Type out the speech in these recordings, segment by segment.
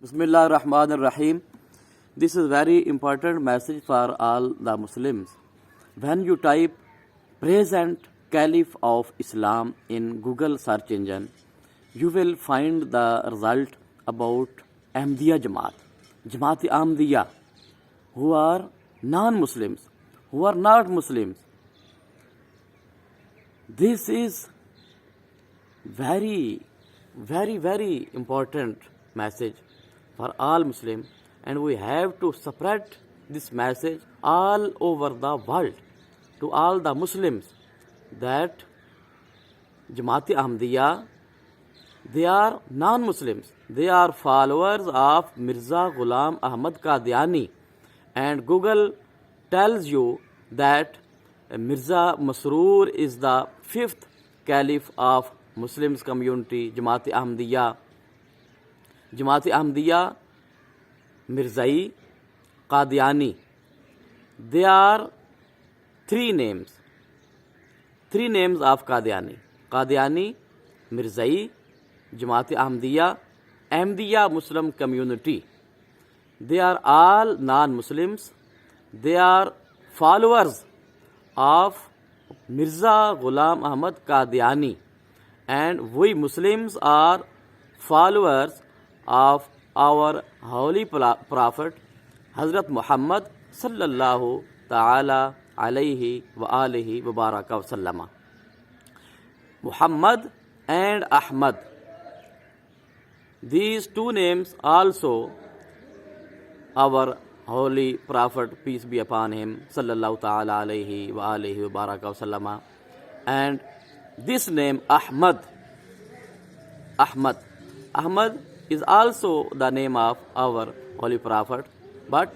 Bismillah ar-Rahman ar-Rahim. This is very important message for all the Muslims. When you type present Caliph of Islam in Google search engine, you will find the result about Ahmadiyya Jamaat, Jamaat Ahmadiyya, who are non-Muslims, who are not Muslims. This is very important message for all Muslims, and we have to spread this message all over the world to all the Muslims that Jamaat Ahmadiyya, they are non-Muslims. They are followers of Mirza Ghulam Ahmad Qadiani, and Google tells you that Mirza Masroor is the fifth caliph of Muslims community, Jamaat Ahmadiyya. Jamaat Ahmadiyya, Mirzai, Qadiani. They are three names of Qadiani. Qadiani, Mirzai, Jamaat Ahmadiyya, Ahmadiyya Muslim community. They are all non-Muslims. They are followers of Mirza Ghulam Ahmad Qadiani, and we Muslims are followers of our holy prophet Hazrat Muhammad sallallahu ta'ala alayhi wa alihi wa baraka wa sallama. Muhammad and Ahmad, these two names also our holy prophet, peace be upon him, sallallahu ta'ala alayhi wa alihi wa baraka wa sallama. And this name Ahmad is also the name of our holy prophet, but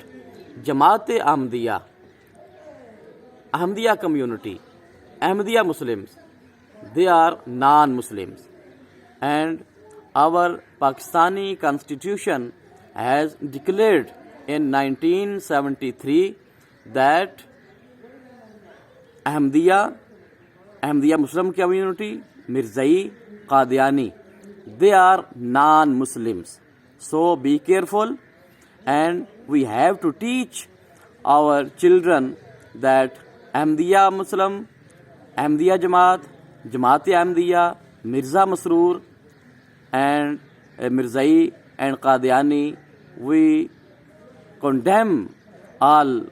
Jamaat Ahmadiyya, Ahmadiyya community, Ahmadiyya Muslims, they are non-Muslims, and our Pakistani constitution has declared in 1973 that Ahmadiyya Muslim community, Mirzai, Qadiani, they are non-Muslims. So be careful, and we have to teach our children that Ahmadiyya Muslim, Ahmadiyya Jamaat, Jamaat Ahmadiyya, Mirza Masroor, and Mirzai and Qadiani, we condemn all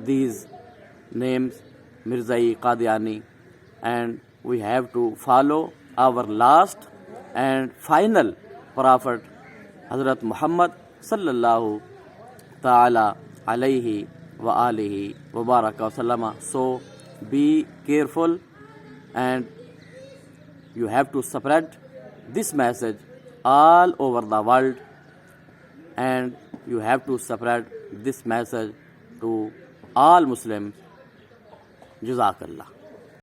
these names, Mirzai, Qadiani, and we have to follow our last and final prophet Hazrat Muhammad sallallahu ta'ala alayhi wa alihi wa baraka wa sallama. So be careful, and you have to spread this message all over the world, and you have to spread this message to all Muslims. Jazakallah.